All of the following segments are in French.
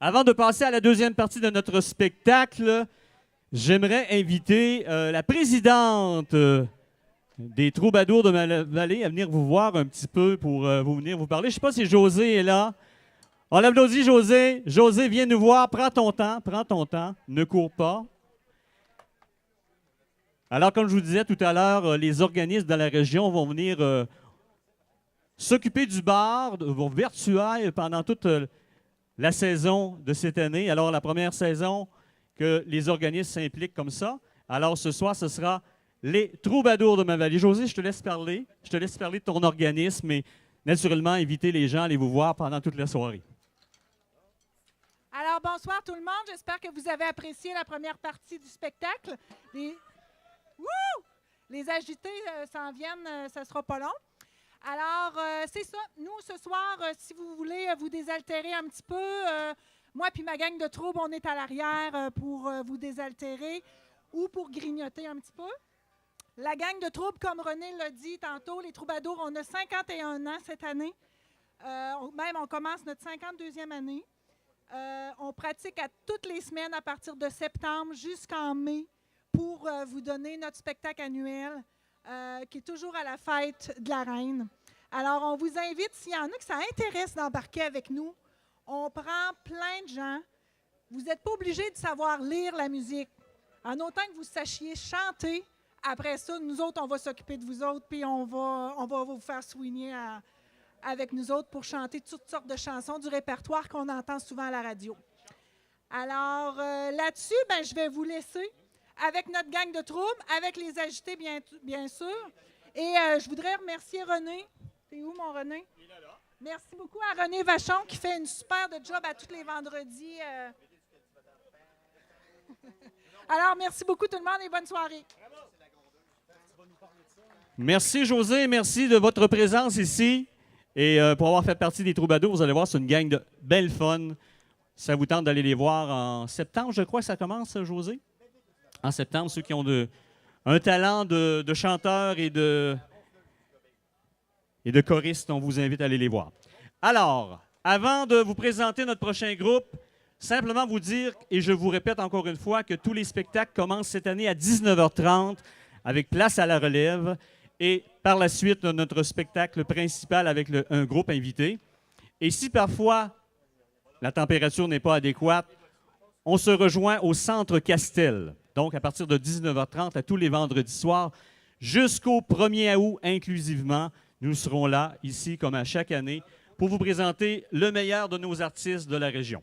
Avant de passer à la deuxième partie de notre spectacle, j'aimerais inviter la présidente des Troubadours de ma vallée à venir vous voir un petit peu pour venir vous parler. Je ne sais pas si José est là. On l'applaudit, José. José, viens nous voir. Prends ton temps. Ne cours pas. Alors, comme je vous disais tout à l'heure, les organismes de la région vont venir s'occuper du bar, vont virtuel pendant toute la saison de cette année. Alors, la première saison que les organismes s'impliquent comme ça. Alors, ce soir, ce sera les Troubadours de ma vallée. José, je te laisse parler. Je te laisse parler de ton organisme et naturellement inviter les gens à aller vous voir pendant toute la soirée. Alors, bonsoir tout le monde. J'espère que vous avez apprécié la première partie du spectacle. Les agités s'en viennent, ça ne sera pas long. Alors, c'est ça. Nous, ce soir, si vous voulez vous désaltérer un petit peu, moi puis ma gang de troubles, on est à l'arrière pour vous désaltérer ou pour grignoter un petit peu. La gang de troubles, comme René l'a dit tantôt, les Troubadours, on a 51 ans cette année. On commence notre 52e année. On pratique à toutes les semaines à partir de septembre jusqu'en mai pour vous donner notre spectacle annuel qui est toujours à la fête de la Reine. Alors, on vous invite, s'il y en a que ça intéresse d'embarquer avec nous, on prend plein de gens. Vous n'êtes pas obligé de savoir lire la musique. En autant que vous sachiez chanter, après ça, nous autres, on va s'occuper de vous autres, puis on va vous faire soigner avec nous autres pour chanter toutes sortes de chansons du répertoire qu'on entend souvent à la radio. Alors, là-dessus, je vais vous laisser avec notre gang de troubles, avec les agités, bien sûr. Et je voudrais remercier René. T'es où, mon René? Il est là. Merci beaucoup à René Vachon qui fait une super de job à tous les vendredis. Alors, merci beaucoup tout le monde et bonne soirée. Merci, José. Merci de votre présence ici. Et pour avoir fait partie des Troubadours, vous allez voir, c'est une gang de belles fun. Ça vous tente d'aller les voir en septembre, je crois que ça commence, José? En septembre, ceux qui ont un talent de chanteur et de choriste, on vous invite à aller les voir. Alors, avant de vous présenter notre prochain groupe, simplement vous dire, et je vous répète encore une fois, que tous les spectacles commencent cette année à 19h30 avec place à la relève. Et par la suite, notre spectacle principal avec un groupe invité. Et si parfois la température n'est pas adéquate, on se rejoint au Centre Castel. Donc, à partir de 19h30, à tous les vendredis soirs, jusqu'au 1er août inclusivement, nous serons là, ici, comme à chaque année, pour vous présenter le meilleur de nos artistes de la région.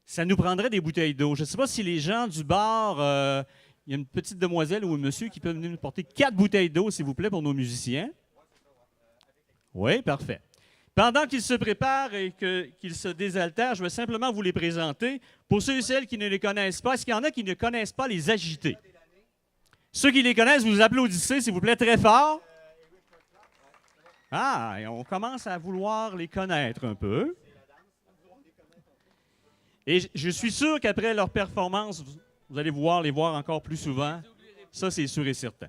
Ça nous prendrait des bouteilles d'eau. Je ne sais pas si les gens du bar... il y a une petite demoiselle ou un monsieur qui peut venir nous porter 4 bouteilles d'eau, s'il vous plaît, pour nos musiciens. Oui, parfait. Pendant qu'ils se préparent et qu'ils se désaltèrent, je vais simplement vous les présenter. Pour ceux et celles qui ne les connaissent pas, est-ce qu'il y en a qui ne connaissent pas les agités? Ceux qui les connaissent, vous applaudissez, s'il vous plaît, très fort. Ah, et on commence à vouloir les connaître un peu. Et je suis sûr qu'après leur performance, vous allez les voir encore plus souvent. Ça, c'est sûr et certain.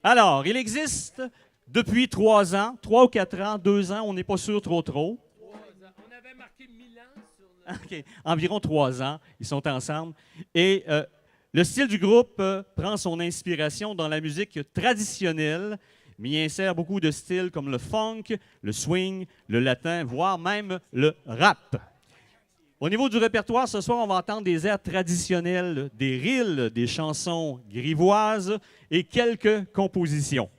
Alors, il existe depuis 3 ans, 3 ou 4 ans, 2 ans, on n'est pas sûr trop. 3 ans. On avait marqué 1000 ans sur le... OK. Environ 3 ans, ils sont ensemble. Et le style du groupe prend son inspiration dans la musique traditionnelle, mais il insère beaucoup de styles comme le funk, le swing, le latin, voire même le rap. Au niveau du répertoire, ce soir, on va entendre des airs traditionnels, des rilles, des chansons grivoises et quelques compositions.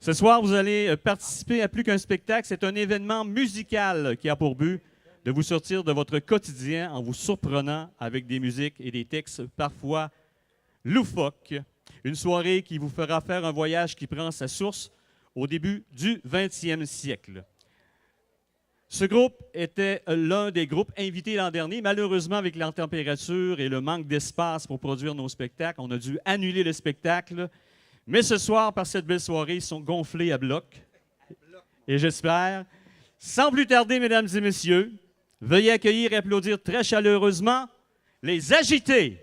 Ce soir, vous allez participer à plus qu'un spectacle. C'est un événement musical qui a pour but de vous sortir de votre quotidien en vous surprenant avec des musiques et des textes parfois loufoques. Une soirée qui vous fera faire un voyage qui prend sa source au début du 20e siècle. Ce groupe était l'un des groupes invités l'an dernier. Malheureusement, avec la température et le manque d'espace pour produire nos spectacles, on a dû annuler le spectacle. Mais ce soir, par cette belle soirée, ils sont gonflés à bloc. Et j'espère, sans plus tarder, mesdames et messieurs, veuillez accueillir et applaudir très chaleureusement les agités.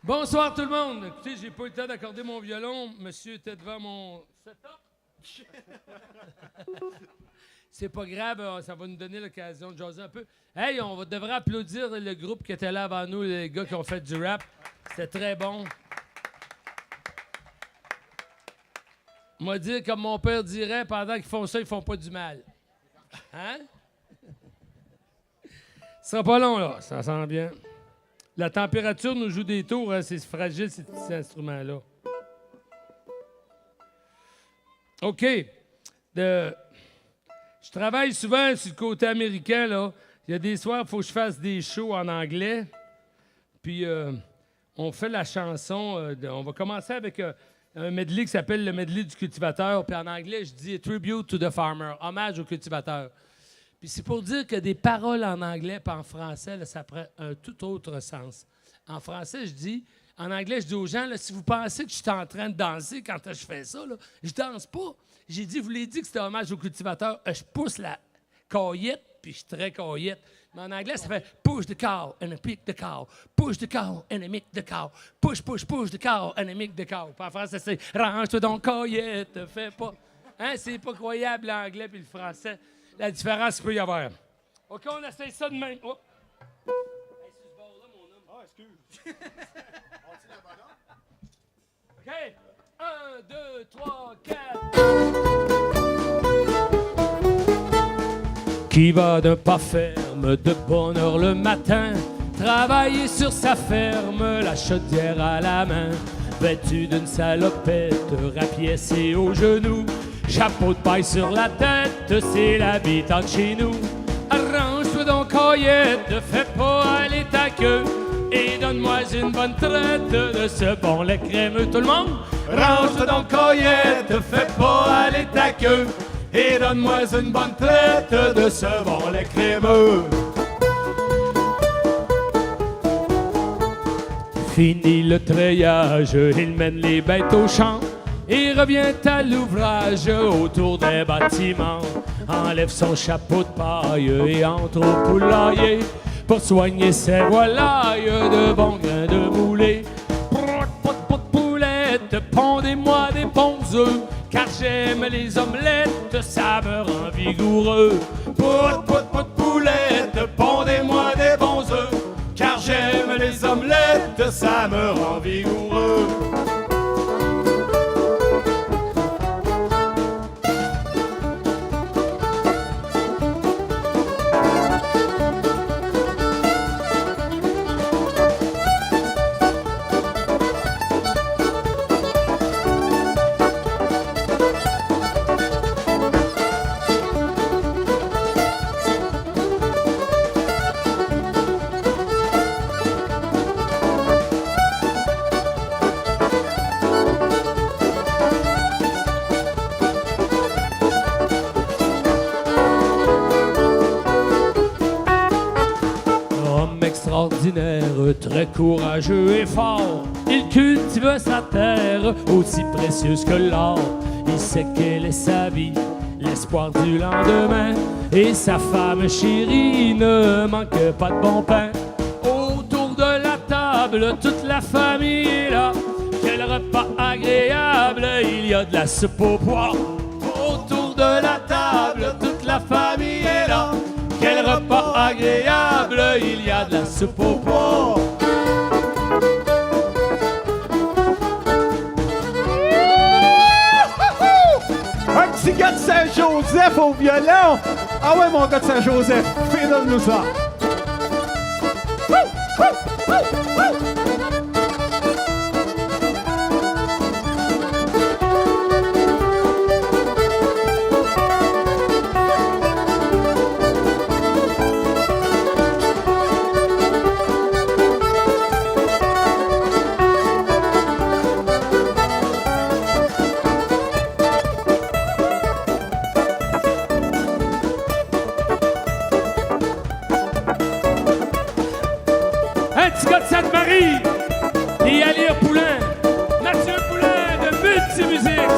Bonsoir tout le monde. Écoutez, j'ai pas eu le temps d'accorder mon violon. Monsieur était devant mon setup. C'est pas grave, ça va nous donner l'occasion de jaser un peu. Hey, devrait applaudir le groupe qui était là avant nous, les gars qui ont fait du rap. C'était très bon. Moi dire comme mon père dirait, pendant qu'ils font ça, ils font pas du mal. Hein? Ça sera pas long, là. Ça sent bien. La température nous joue des tours, hein? C'est fragile, ces petits instruments-là. OK. Je travaille souvent sur le côté américain, là. Il y a des soirs, il faut que je fasse des shows en anglais. Puis, on fait la chanson. On va commencer avec un medley qui s'appelle le medley du cultivateur. Puis en anglais, je dis « Tribute to the farmer », hommage au cultivateur. Puis c'est pour dire que des paroles en anglais puis en français, là, ça prend un tout autre sens. En français, en anglais, je dis aux gens, là, si vous pensez que je suis en train de danser quand je fais ça, là, je danse pas. J'ai dit, vous l'avez dit que c'était hommage au cultivateur, je pousse la caillette, puis je suis très caillette. Mais en anglais, ça fait push the cow and pick the cow. Push the cow and milk the cow. Push the cow and milk the cow. Puis en français, c'est range-toi donc caillette, fais pas. Hein, c'est pas croyable l'anglais puis le français. La différence qu'il peut y avoir. OK, on essaye ça de même. Oh. Hey, sur ce bord-là, mon homme. Ah, excuse. On tire la bonne. OK. 1, 2, 3, 4. Qui va d'un pas ferme de bonne heure le matin, travailler sur sa ferme, la chaudière à la main, vêtu d'une salopette, rapiécé aux genoux, chapeau de paille sur la tête, c'est l'habitant de chez nous. Arrange-toi donc, caillette, fais pas aller ta queue, et donne-moi une bonne traite de ce bon lait crémeux. Tout le monde, range-toi donc, caillette, fais pas aller ta queue, et donne-moi une bonne traite de ce bon lait crémeux. Fini le treillage, il mène les bêtes au champ et revient à l'ouvrage autour des bâtiments. Enlève son chapeau de paille et entre au poulailler pour soigner ses volailles de bons grains de moulé. Poulette, pondez-moi des bons œufs, car j'aime les omelettes, ça me rend vigoureux. Poulette, pondez-moi des bons œufs, car j'aime les omelettes, ça me rend vigoureux. Très courageux et fort, il cultive sa terre aussi précieuse que l'or. Il sait quelle est sa vie, l'espoir du lendemain, et sa femme chérie ne manque pas de bon pain. Autour de la table, toute la famille est là. Quel repas agréable, il y a de la soupe aux pois. Autour de la table, toute la famille est là. Quel repas agréable, il y a de la soupe aux pois. Un petit gars de Saint-Joseph au violon. Ah ouais, mon gars de Saint-Joseph, fais-nous ça. Et Alir Poulain, Mathieu Poulain de Multimusique.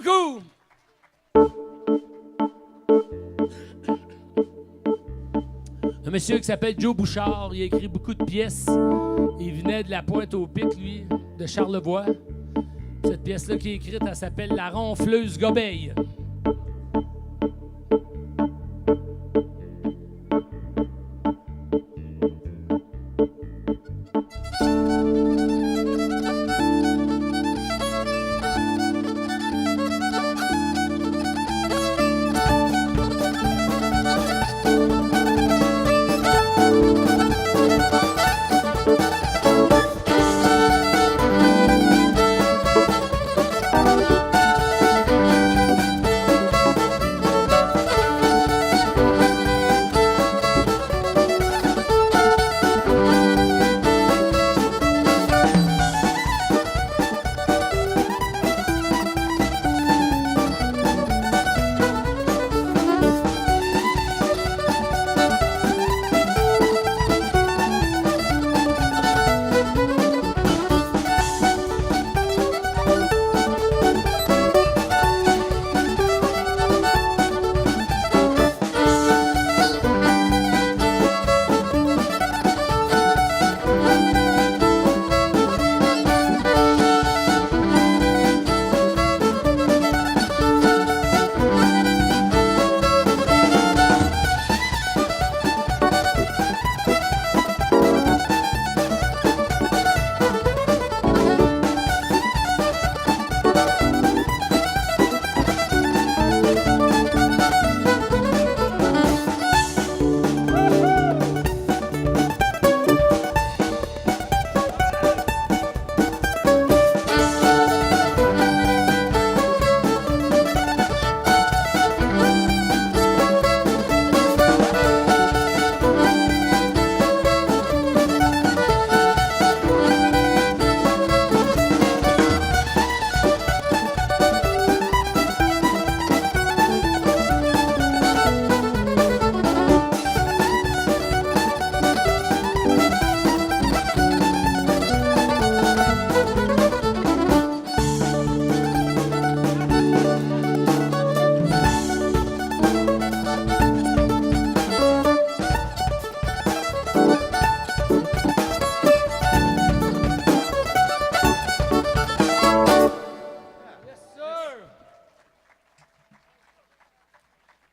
beaucoup! Un monsieur qui s'appelle Joe Bouchard, il a écrit beaucoup de pièces. Il venait de la Pointe-au-Pic, lui, de Charlevoix. Cette pièce-là qui est écrite, elle s'appelle La ronfleuse gobeille.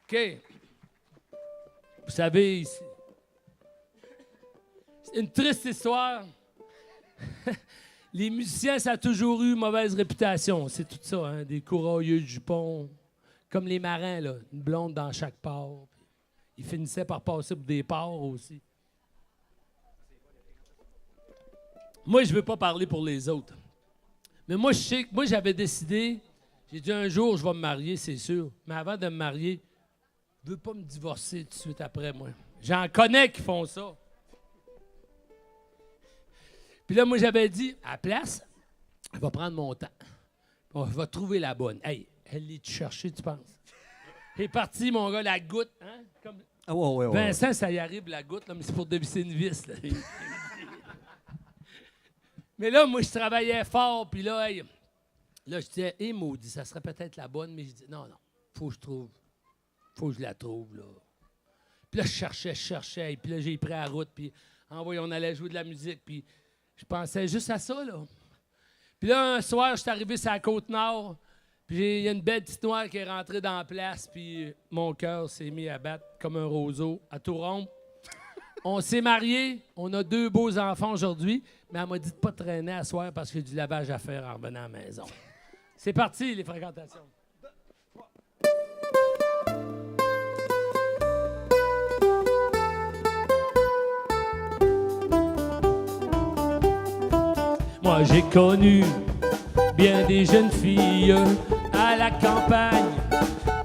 OK. Vous savez, c'est une triste histoire. Les musiciens, ça a toujours eu mauvaise réputation. C'est tout ça, hein? Des courailleux de jupons. Comme les marins, là. Une blonde dans chaque port. Ils finissaient par passer pour des porcs aussi. Moi, je ne veux pas parler pour les autres. Mais moi, je sais que moi, j'avais décidé, j'ai dit un jour, je vais me marier, c'est sûr. Mais avant de me marier, je ne veux pas me divorcer tout de suite après, moi. J'en connais qui font ça. Puis là, moi, j'avais dit, à la place, je vais prendre mon temps. Bon, je vais trouver la bonne. Hey, elle est cherchée, tu penses? Il est parti, mon gars, la goutte. Hein? Comme... Ah ouais. Vincent, ça y arrive, la goutte, là, mais c'est pour dévisser une vis. Là. Mais là, moi, je travaillais fort, puis là, hey, là, je disais, maudit, ça serait peut-être la bonne, mais je dis, non, faut que je trouve. Faut que je la trouve, là. Puis là, je cherchais, et puis là, j'ai pris la route, puis envoyé, on allait jouer de la musique, puis je pensais juste à ça, là. Puis là, un soir, je suis arrivé sur la Côte-Nord, puis il y a une belle petite noire qui est rentrée dans la place, puis mon cœur s'est mis à battre comme un roseau, à tout rompre. On s'est mariés, on a 2 beaux enfants aujourd'hui, mais elle m'a dit de pas traîner à soir parce que j'ai du lavage à faire en revenant à la maison. C'est parti, les fréquentations. Moi, j'ai connu bien des jeunes filles à la campagne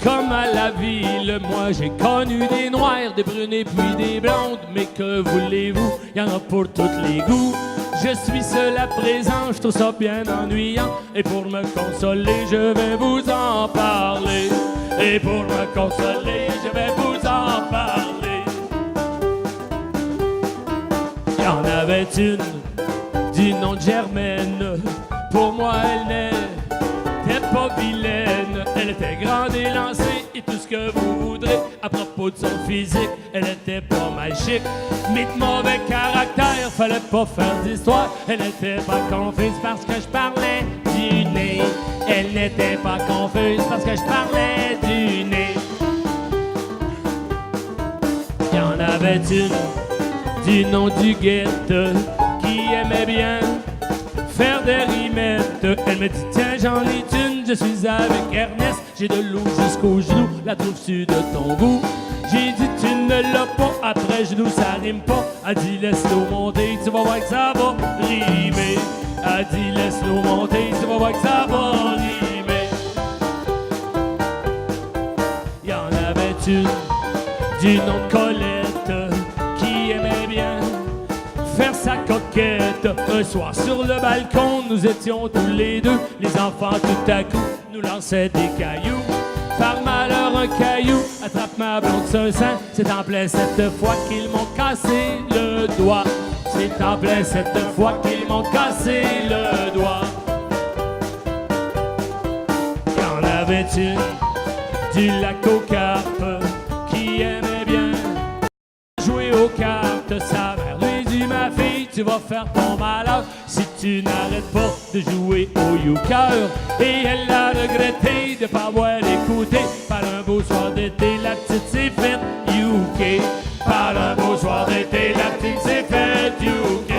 comme à la ville. Moi, j'ai connu des noirs, des brunes et puis des blondes. Mais que voulez-vous, y en a pour tous les goûts. Je suis seul à présent, je trouve ça bien ennuyant. Et pour me consoler, je vais vous en parler. Et pour me consoler, je vais vous en parler. Il y en avait une du nom de Germaine. Pour moi, elle n'était pas vilaine. Elle était grande et lancée et tout ce que vous voudrez. À propos de son physique, elle était pas mal chic. Mais de mauvais caractère, fallait pas faire d'histoire. Elle n'était pas confuse parce que je parlais du nez. Elle n'était pas confuse parce que je parlais du nez. Il y en avait une du nom du guette qui aimait bien faire des rimettes. Elle me dit tiens j'en ai une, je suis avec Ernest. J'ai de l'eau jusqu'aux genoux, la trouves-tu de ton goût? J'ai dit tu ne l'as pas, après genoux ça rime pas. Elle dit laisse-l'eau monter, tu vas voir que ça va rimer. Elle dit laisse-l'eau monter, tu vas voir que ça va rimer. Il y en avait une du nom de Colette qui aimait bien faire sa coquette. Un soir sur le balcon, nous étions tous les deux. Les enfants tout à coup nous lançaient des cailloux. Par malheur un caillou attrape ma blonde sur un sein. C'est en plein cette fois qu'ils m'ont cassé le doigt. C'est en plein cette fois qu'ils m'ont cassé le doigt. Il y en avait une du lac aux carpes qui aimait bien jouer aux cartes. Sa mère lui dit ma fille tu vas faire ton malheur si tu n'arrêtes pas de jouer au euchre. Et elle a regretté de pas avoir écouté. Par un beau soir d'été la petite s'est faite UK. Par un beau soir d'été la petite s'est faite UK.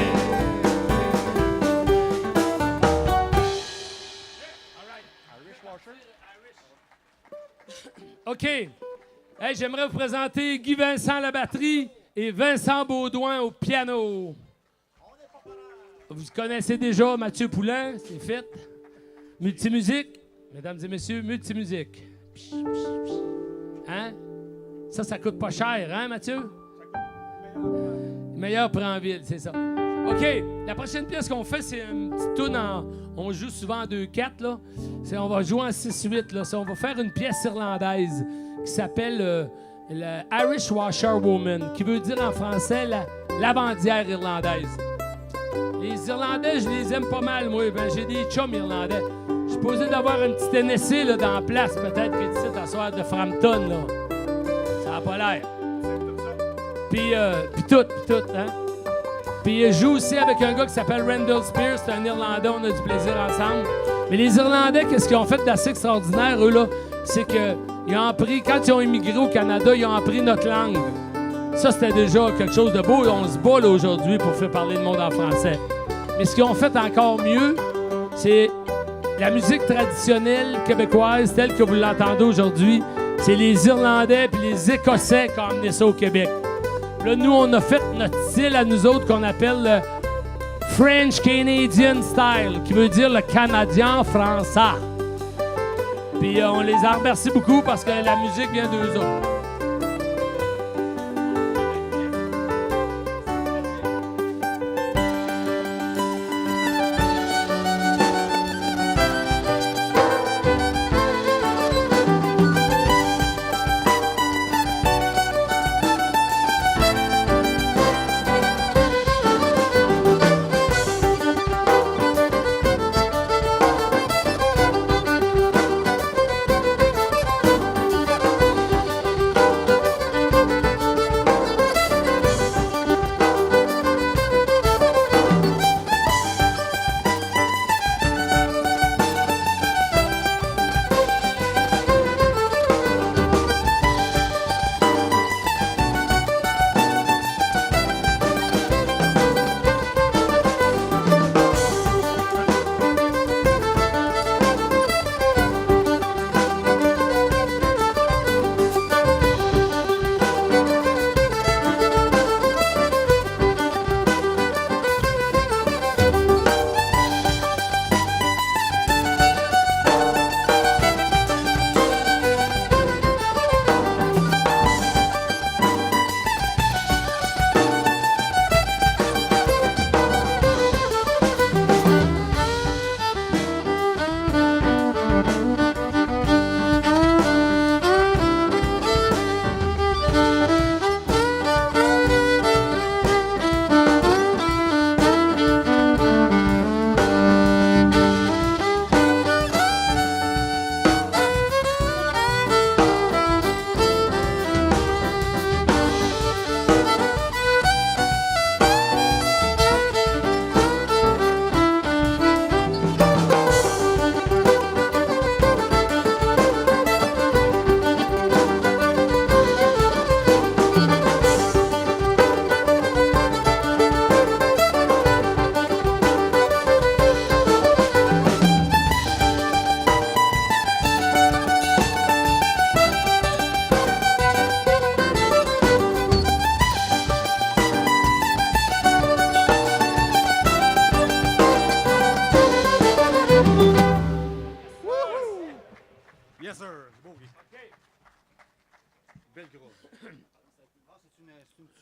OK. Hey, j'aimerais vous présenter Guy Vincent à la batterie et Vincent Baudouin au piano. Vous connaissez déjà Mathieu Poulain, c'est fait. Multimusique, mesdames et messieurs, multimusique. Hein? Ça coûte pas cher, hein, Mathieu? Meilleur prix en ville, c'est ça. OK, la prochaine pièce qu'on fait, c'est une petite toune on joue souvent en 2-4, là. On va jouer en 6-8, là. On va faire une pièce irlandaise qui s'appelle le Irish Washerwoman, qui veut dire en français la lavandière irlandaise. Les Irlandais, je les aime pas mal, moi. Ben, j'ai des chums irlandais. Je suis posé d'avoir une petite NSC là, dans la place, peut-être que tu sais, soir de Frampton, là. Ça n'a pas l'air. Puis tout, hein? Puis je joue aussi avec un gars qui s'appelle Randall Spears, c'est un Irlandais, on a du plaisir ensemble. Mais les Irlandais, qu'est-ce qu'ils ont fait d'assez extraordinaire, eux, là? C'est qu'ils ont appris, quand ils ont immigré au Canada, ils ont appris notre langue. Ça, c'était déjà quelque chose de beau. On se bat là, aujourd'hui pour faire parler le monde en français. Mais ce qu'ils ont fait encore mieux, c'est la musique traditionnelle québécoise telle que vous l'entendez aujourd'hui. C'est les Irlandais puis les Écossais qui ont amené ça au Québec. Là, nous, on a fait notre style à nous autres qu'on appelle le French Canadian Style, qui veut dire le Canadien français. Puis on les a remerciés beaucoup parce que la musique vient d'eux autres.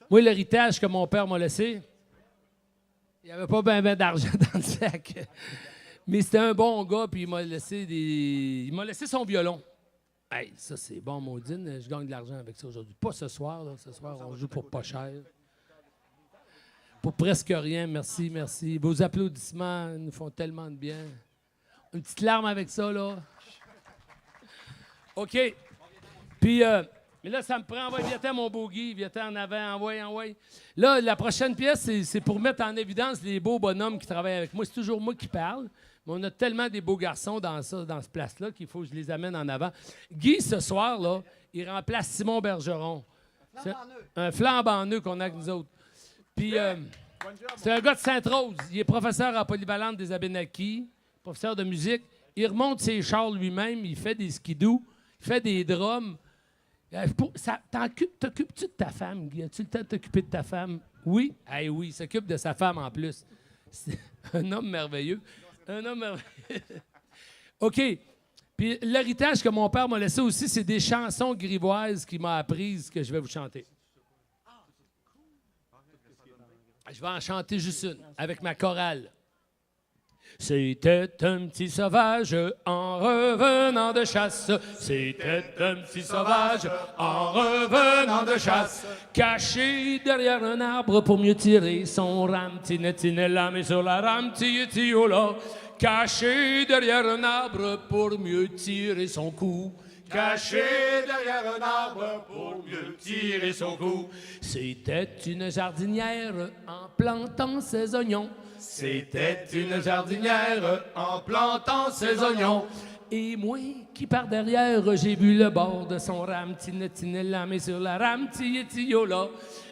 Moi, l'héritage que mon père m'a laissé, il n'y avait pas bien d'argent dans le sac. Mais c'était un bon gars, puis il m'a laissé son violon. Hey, ça, c'est bon, Maudine. Je gagne de l'argent avec ça aujourd'hui. Pas ce soir, là. Ce soir, on joue pour pas cher. Pour presque rien. Merci, merci. Vos applaudissements nous font tellement de bien. Une petite larme avec ça, là. OK. Puis, mais là, ça me prend. Viens-t'en, mon beau Guy. Viens-t'en en avant. Envoie. Là, la prochaine pièce, c'est pour mettre en évidence les beaux bonhommes qui travaillent avec moi. C'est toujours moi qui parle. Mais on a tellement des beaux garçons dans ce place-là qu'il faut que je les amène en avant. Guy, ce soir, là, il remplace Simon Bergeron. C'est un flambant nœud qu'on a avec nous autres. Puis, c'est un gars de Sainte-Rose. Il est professeur en polyvalente des Abénaquis, professeur de musique. Il remonte ses chars lui-même, il fait des skidoo, il fait des drums. T'occupes-tu de ta femme, Guy? As-tu le temps de t'occuper de ta femme? Oui? Eh oui, il s'occupe de sa femme en plus. C'est un homme merveilleux. Un homme merveilleux. OK. Puis l'héritage que mon père m'a laissé aussi, c'est des chansons grivoises qu'il m'a apprises que je vais vous chanter. Je vais en chanter juste une, avec ma chorale. C'était un petit sauvage en revenant de chasse. C'était un petit sauvage en revenant de chasse. Caché derrière un arbre pour mieux tirer son ramtinetinella, mais sur la ramtiyetiola. Caché derrière un arbre pour mieux tirer son coup. Caché derrière un arbre pour mieux tirer son coup. C'était une jardinière en plantant ses oignons. C'était une jardinière en plantant ses oignons. Et moi, qui par derrière, j'ai vu le bord de son ramtinetinella, mais sur la ramtiyetiola.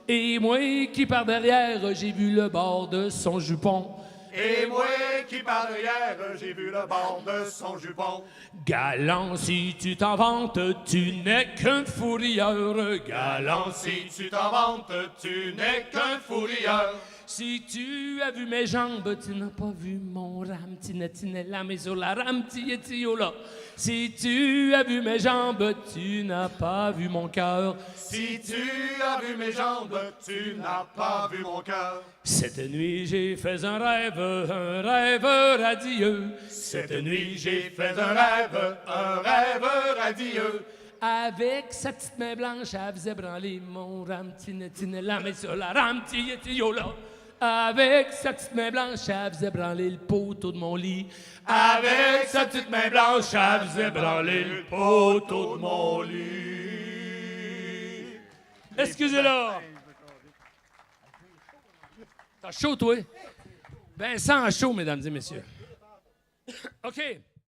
Et moi, qui par derrière, j'ai vu le bord de son jupon. Et moi qui par derrière, j'ai vu le bord de son jupon. Galant, si tu t'en vantes, tu n'es qu'un fou rieur. Galant, Si tu t'en vantes, tu n'es qu'un fou rieur. si tu as vu mes jambes, tu n'as pas vu mon ramtinetinella, mais sur la ramtiyetiola. Si tu as vu mes jambes, tu n'as pas vu mon cœur. Si tu as vu mes jambes, tu n'as pas vu mon cœur. Cette nuit, j'ai fait un rêve radieux. Cette nuit, j'ai fait un rêve radieux. Avec sa petite main blanche, elle faisait branler mon ramtinetinella, mais sur la ramtiyetiola. Avec sa petite main blanche, elle faisait branler le poteau de mon lit. Avec sa petite main blanche, elle faisait branler le poteau de mon lit. Excusez-la. T'as chaud, toi? Ben, sans chaud, mesdames et messieurs. OK.